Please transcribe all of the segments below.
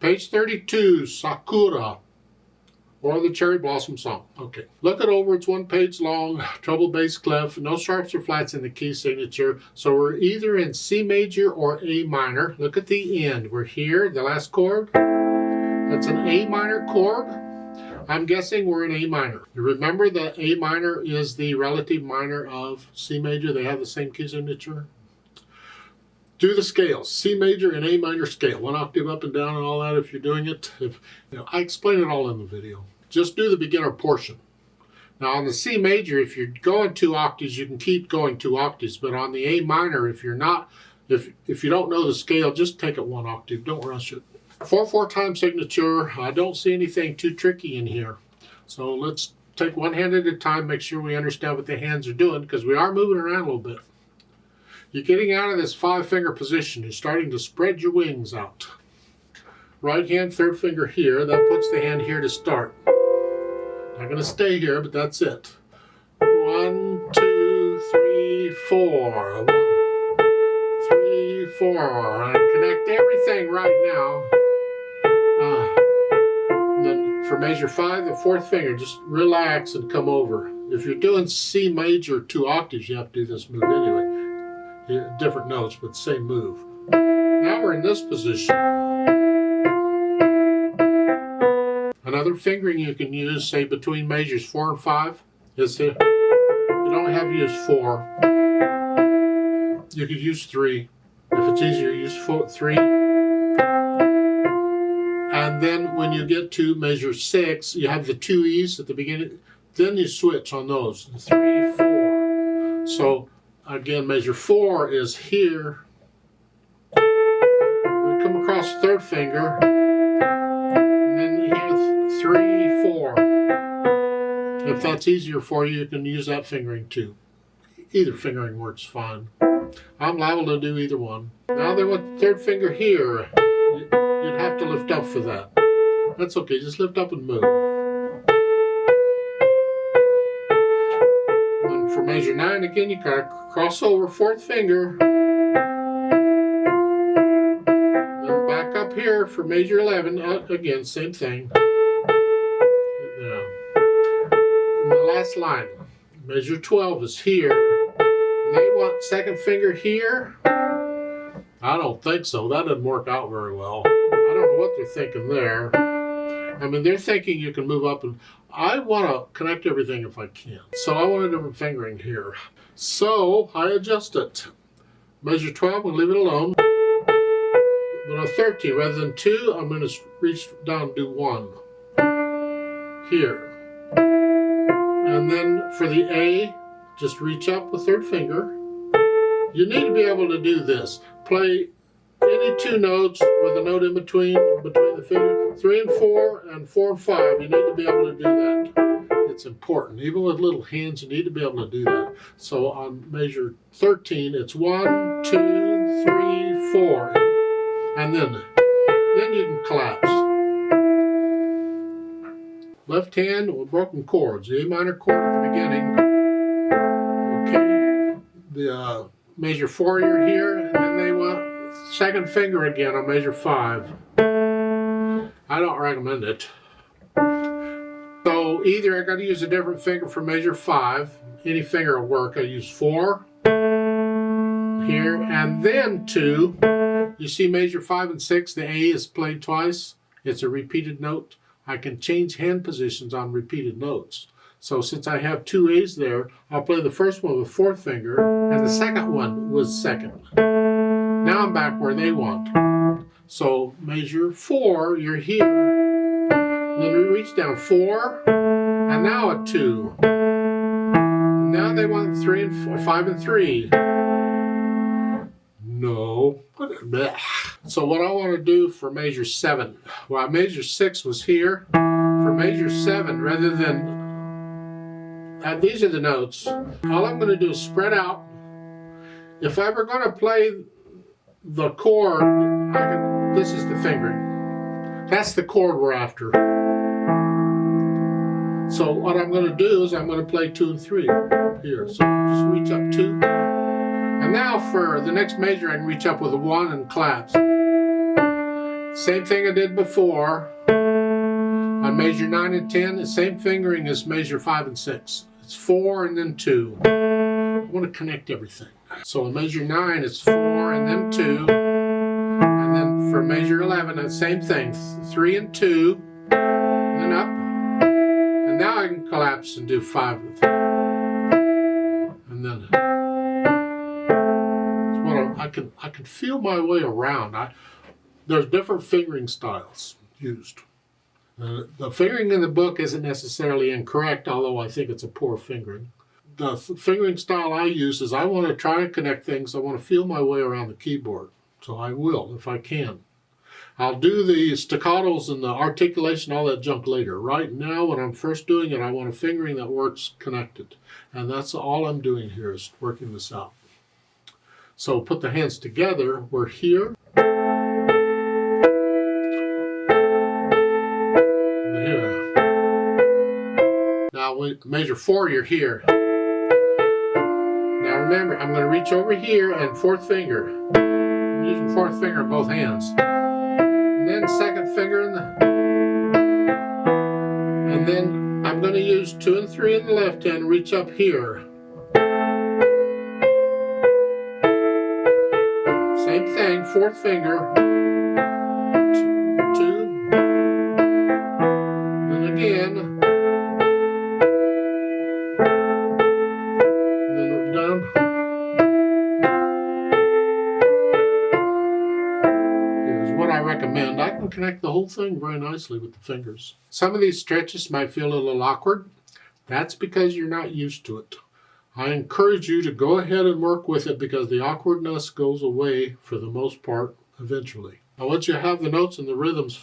Page 32, Sakura, or the Cherry Blossom Song. Okay, look it over. It's 1 page long. Treble bass clef, no sharps or flats in the key signature. So we're either in C major or A minor. Look at the end. We're here, the last chord. That's an A minor chord. I'm guessing we're in A minor. You remember that A minor is the relative minor of C major. They have the same key signature. Do the scales, C major and A minor scale, 1 octave up and down and all that if you're doing it. I explain it all in the video. Just do the beginner portion. Now on the C major, if you're going 2 octaves, you can keep going 2 octaves. But on the A minor, if you're not, if you don't know the scale, just take it 1 octave. Don't rush it. 4/4 time signature. I don't see anything too tricky in here. So let's take 1 hand at a time, make sure we understand what the hands are doing, because we are moving around a little bit. You're getting out of this 5-finger position. You're starting to spread your wings out. Right hand, 3rd finger here. That puts the hand here to start. Not going to stay here, but that's it. 1, 2, 3, 4. 1, 3, 4. And connect everything right now. And then for measure 5, the 4th finger, just relax and come over. If you're doing C major 2 octaves, you have to do this move anyway. Different notes, but same move. Now we're in this position. Another fingering you can use, say between measures 4 and 5, is you don't have to use 4. You could use 3. If it's easier, use 3. And then when you get to measure 6, you have the 2 E's at the beginning. Then you switch on those, 3, 4. So again, measure 4 is here. We come across 3rd finger, and then here 3, 4. If that's easier for you, you can use that fingering too. Either fingering works fine. I'm liable to do either one. Now they want the 3rd finger here. You'd have to lift up for that. That's okay, just lift up and move. For measure 9, again, you gotta cross over 4th finger. Then back up here for measure 11. Again, same thing. Yeah. And the last line, measure 12 is here. And they want 2nd finger here. I don't think so. That doesn't work out very well. I don't know what they're thinking there. I mean, they're thinking you can move up, and I want to connect everything if I can. So I want a different fingering here. So I adjust it. Measure 12, we'll leave it alone. But on 13, rather than 2, I'm going to reach down and do 1. Here. And then for the A, just reach up with 3rd finger. You need to be able to do this. Play any 2 notes with a note in between the finger, 3 and 4 and 4 and 5. You need to be able to do that. It's important. Even with little hands, you need to be able to do that. So on measure 13, it's 1, 2, 3, 4. And then you can collapse. Left hand with broken chords. The A minor chord at the beginning. Okay. The measure 4, you're here, and then they want 2nd finger again on measure 5. I don't recommend it. So either I got to use a different finger for measure 5. Any finger will work. I use 4 here, and then 2. You see measure 5 and 6, the A is played twice. It's a repeated note. I can change hand positions on repeated notes. So since I have 2 A's there, I'll play the first one with 4th finger, and the second one with 2nd. Now I'm back where they want. So measure 4, you're here. Then we reach down 4, and now a 2. And now they want 3 and 4, 5 and 3. No. So what I want to do for measure 7, well, measure 6 was here. For measure 7, rather than these are the notes. All I'm going to do is spread out. If I were going to play the chord, this is the fingering. That's the chord we're after. So what I'm going to do is I'm going to play 2 and 3 here. So just reach up 2. And now for the next measure, I can reach up with a 1 and collapse. Same thing I did before. On measure 9 and 10, the same fingering as measure 5 and 6. It's 4 and then 2. I want to connect everything. So on measure 9, it's 4 and then 2. And then for measure 11, the same thing. 3 and 2. And then up. And now I can collapse and do 5 with it. And then I can feel my way around. There's different fingering styles used. The fingering in the book isn't necessarily incorrect, although I think it's a poor fingering. The fingering style I use is I want to try and connect things. I want to feel my way around the keyboard. So I will, if I can. I'll do the staccatos and the articulation, all that junk later. Right now, when I'm first doing it, I want a fingering that works connected. And that's all I'm doing here is working this out. So put the hands together. We're here. Here. Now, measure 4, you're here. Now remember, I'm going to reach over here and 4th finger. I'm using 4th finger in both hands. And then 2nd finger in the... And then I'm going to use 2 and 3 in the left hand and reach up here. Same thing, 4th finger. 2. And again. Down. Here's what I recommend. I can connect the whole thing very nicely with the fingers. Some of these stretches might feel a little awkward. That's because you're not used to it. I encourage you to go ahead and work with it because the awkwardness goes away for the most part eventually. Now once you have the notes and the rhythms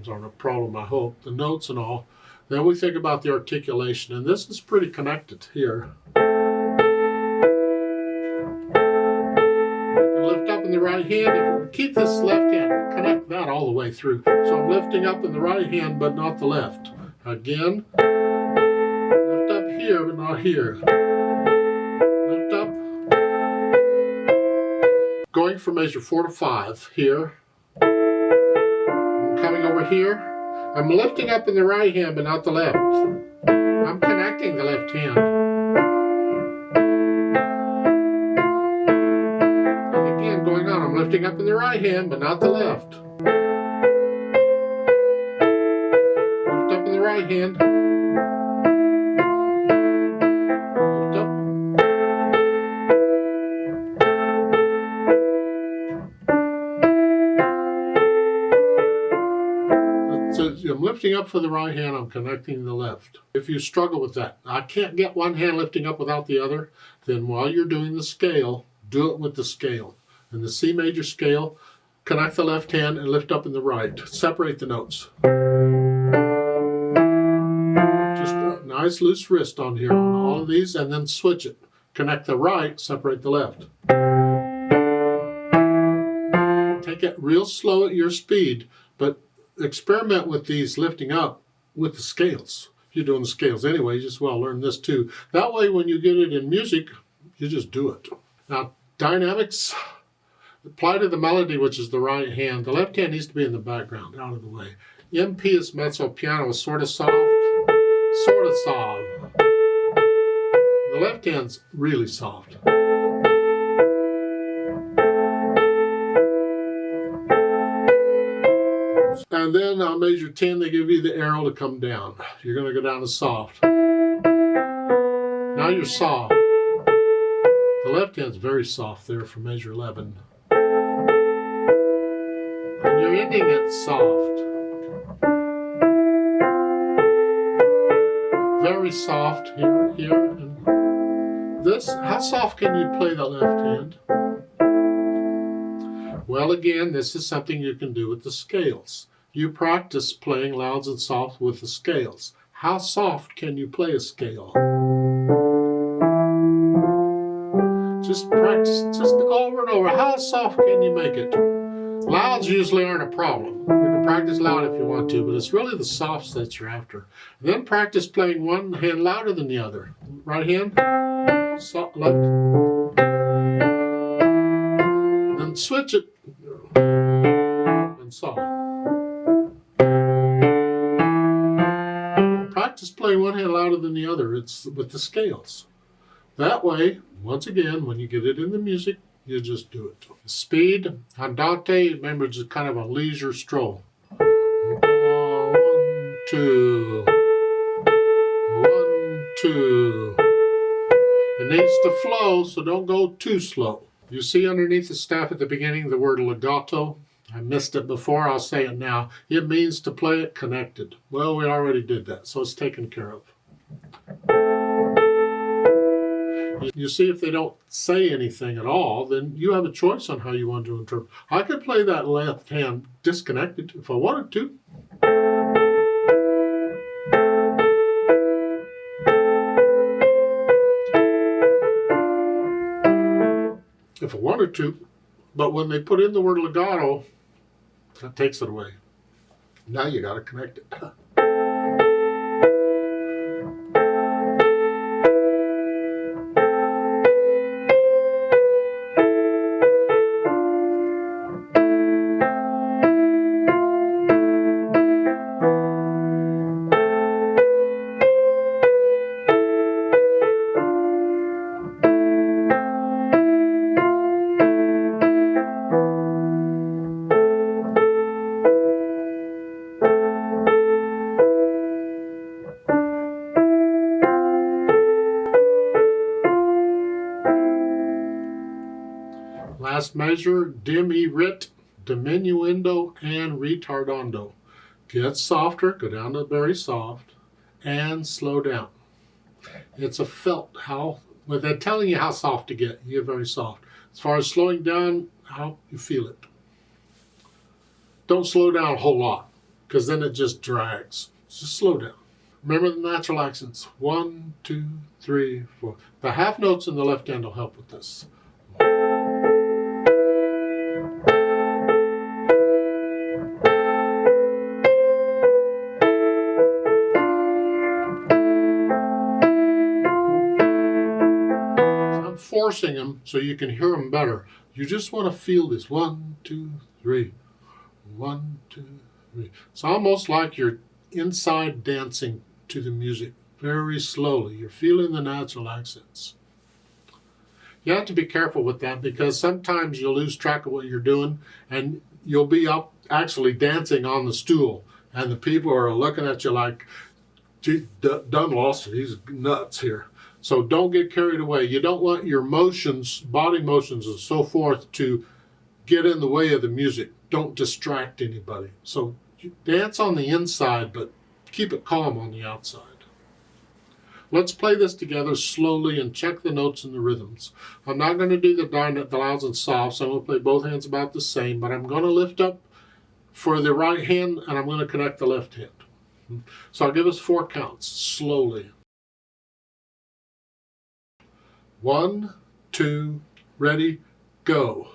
aren't a problem, I hope, the notes and all, then we think about the articulation, and this is pretty connected here. Lift up in the right hand. Keep this left hand, connect that all the way through. So I'm lifting up in the right hand, but not the left. Again, lift up here, but not here. Lift up. Going from measure 4 to 5 here. I'm coming over here. I'm lifting up in the right hand, but not the left. I'm connecting the left hand. Going on, I'm lifting up in the right hand, but not the left. Lift up in the right hand. Lift up. So I'm lifting up for the right hand, I'm connecting the left. If you struggle with that, I can't get one hand lifting up without the other, then while you're doing the scale, do it with the scale. In the C major scale, connect the left hand and lift up in the right. Separate the notes. Just a nice loose wrist on here on all of these, and then switch it. Connect the right, separate the left. Take it real slow at your speed, but experiment with these lifting up with the scales. If you're doing the scales anyway, you just well learn this too. That way when you get it in music, you just do it. Now, dynamics. Apply to the melody, which is the right hand. The left hand needs to be in the background, out of the way. MP is mezzo piano, is sort of soft, sort of soft. The left hand's really soft. And then on measure 10, they give you the arrow to come down. You're going to go down to soft. Now you're soft. The left hand's very soft there for measure 11. And you're ending it soft. Very soft here, and this. How soft can you play the left hand? Well, again, this is something you can do with the scales. You practice playing louds and softs with the scales. How soft can you play a scale? Just practice, just over and over. How soft can you make it? Louds usually aren't a problem. You can practice loud if you want to, but it's really the softs that you're after. Then practice playing one hand louder than the other. Right hand, soft, left. Then switch it and soft. other. It's with the scales. That way, once again, when you get it in the music, you just do it. Speed, andante, remember it's kind of a leisure stroll. 1, 2, 1, 2. It needs to flow, so don't go too slow. You see underneath the staff at the beginning the word legato? I missed it before, I'll say it now. It means to play it connected. Well, we already did that, so it's taken care of. You see, if they don't say anything at all, then you have a choice on how you want to interpret. I could play that left hand disconnected if I wanted to. If I wanted to, but when they put in the word legato, that takes it away. Now you got to connect it. Last measure, diminuendo, diminuendo, and retardando. Get softer, go down to very soft, and slow down. It's a felt how, well, they're telling you how soft to get. You get very soft. As far as slowing down, how you feel it. Don't slow down a whole lot, because then it just drags. Just slow down. Remember the natural accents. 1, 2, 3, 4. The half notes in the left hand will help with this. Forcing them so you can hear them better. You just want to feel this 1, 2, 3, 1, 2, 3. It's almost like you're inside dancing to the music very slowly. You're feeling the natural accents. You have to be careful with that because sometimes you'll lose track of what you're doing and you'll be up actually dancing on the stool and the people are looking at you like, gee, Dunn lost it. He's nuts here. So don't get carried away. You don't want your motions, body motions and so forth to get in the way of the music. Don't distract anybody. So you dance on the inside, but keep it calm on the outside. Let's play this together slowly and check the notes and the rhythms. I'm not going to do the louds and softs. I'm going to play both hands about the same, but I'm going to lift up for the right hand and I'm going to connect the left hand. So I'll give us 4 counts slowly. 1, 2, ready, go.